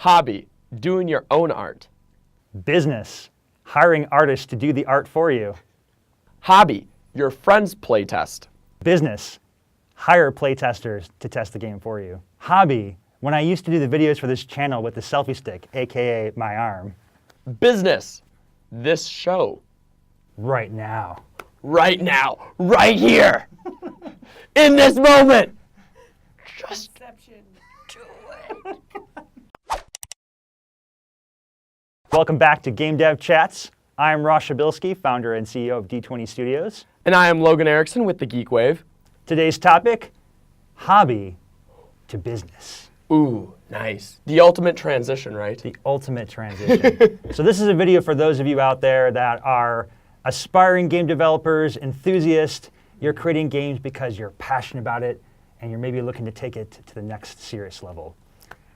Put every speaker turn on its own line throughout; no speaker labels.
Hobby, doing your own art.
Business, hiring artists to do the art for you.
Hobby, your friend's playtest.
Business, hire playtesters to test the game for you. Hobby, when I used to do the videos for this channel with the selfie stick, AKA my arm.
Business, this show.
Right now.
Right now, right here, in this moment. Just do it.
Welcome back to Game Dev Chats. I'm Ross Shabilsky, founder and CEO of D20 Studios.
And I am Logan Erickson with the Geekwave.
Today's topic, hobby to business.
Ooh, nice. The ultimate transition, right?
The ultimate transition. So this is a video for those of you out there that are aspiring game developers, enthusiasts. You're creating games because you're passionate about it and you're maybe looking to take it to the next serious level.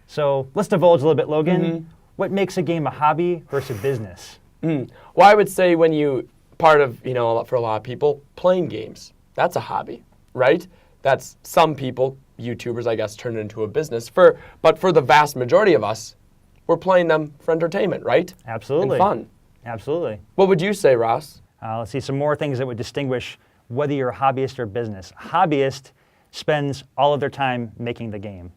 So let's divulge a little bit, Logan. What makes a game a hobby versus a business?
Well, I would say when you, part of, for a lot of people, playing games, that's a hobby, right? That's some people, YouTubers, I guess, turn it into a business. But for the vast majority of us, we're playing them for entertainment, right?
Absolutely.
And fun.
Absolutely.
What would you say, Ross?
Let's see some more things that would distinguish whether you're a hobbyist or a business. A hobbyist spends all of their time making the game.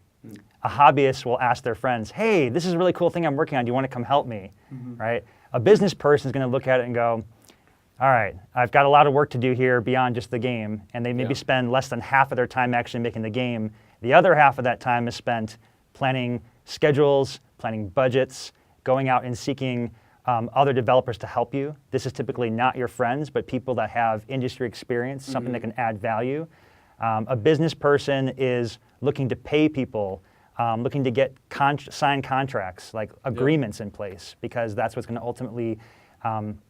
A hobbyist will ask their friends, hey, this is a really cool thing I'm working on. Do you want to come help me? Right? A business person is going to look at it and go, all right, I've got a lot of work to do here beyond just the game. And they maybe spend less than half of their time actually making the game. The other half of that time is spent planning schedules, planning budgets, going out and seeking other developers to help you. This is typically not your friends, but people that have industry experience, something that can add value. A business person is looking to pay people, looking to get signed contracts, like agreements in place, because that's what's going to ultimately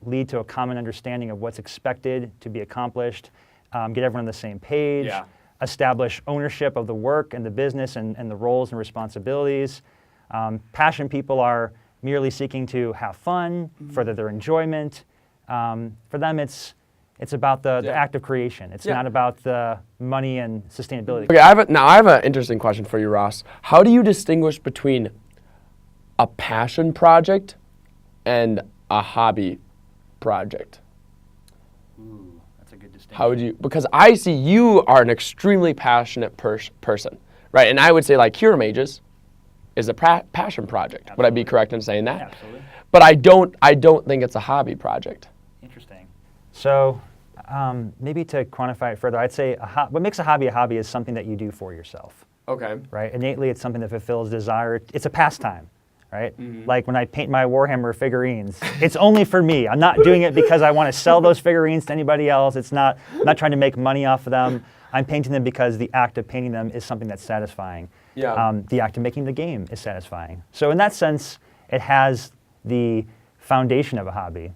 lead to a common understanding of what's expected to be accomplished, get everyone on the same page, establish ownership of the work and the business and the roles and responsibilities. Passion people are merely seeking to have fun, further their enjoyment. For them, it's about the act of creation. It's not about the money and sustainability.
Okay, I have an interesting question for you, Ross. How do you distinguish between a passion project and a hobby project?
Ooh, that's a good distinction.
How would you? Because I see you are an extremely passionate person, right? And I would say like Hero Mages is a passion project.
Absolutely.
Would I be correct in saying that?
Absolutely.
But I don't think it's a hobby project.
Interesting. So maybe to quantify it further, I'd say what makes a hobby is something that you do for yourself.
Okay.
Right? Innately, it's something that fulfills desire. It's a pastime, right? Like when I paint my Warhammer figurines, it's only for me. I'm not doing it because I want to sell those figurines to anybody else. I'm not trying to make money off of them. I'm painting them because the act of painting them is something that's satisfying.
Yeah.
The act of making the game is satisfying. So in that sense, it has the foundation of a hobby.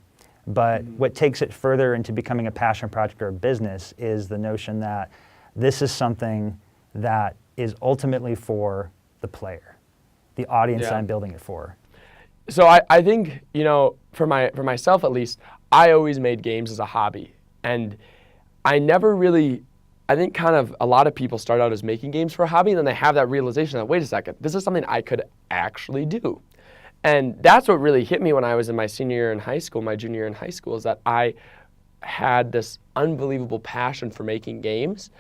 But what takes it further into becoming a passion project or a business is the notion that this is something that is ultimately for the player, the audience that I'm building it for.
So I think, for myself at least, I always made games as a hobby. And I never really, I think kind of a lot of people start out as making games for a hobby and then they have that realization that, wait a second, this is something I could actually do. And that's what really hit me when I was in my senior year in high school, my junior year in high school, is that I had this unbelievable passion for making games.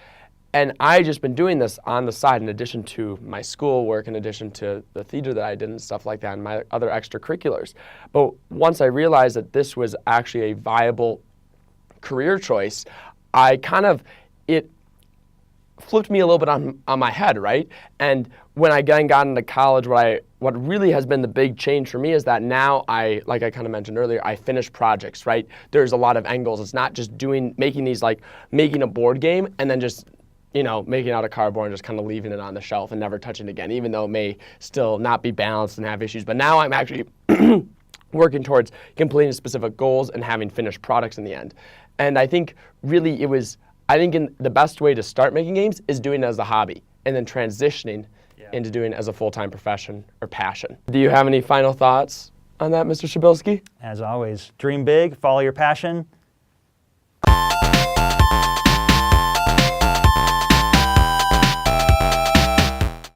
And I just been doing this on the side in addition to my schoolwork, in addition to the theater that I did and stuff like that and my other extracurriculars. But once I realized that this was actually a viable career choice, it flipped me a little bit on my head, right? And when I then got into college, what really has been the big change for me is that now like I kind of mentioned earlier, I finish projects, right? There's a lot of angles. It's not just making a board game and then just, making out of cardboard and just kind of leaving it on the shelf and never touching it again, even though it may still not be balanced and have issues. But now I'm actually working towards completing specific goals and having finished products in the end. And I think really the best way to start making games is doing it as a hobby and then transitioning into doing it as a full-time profession or passion. Do you have any final thoughts on that, Mr. Shabilsky?
As always, dream big, follow your passion.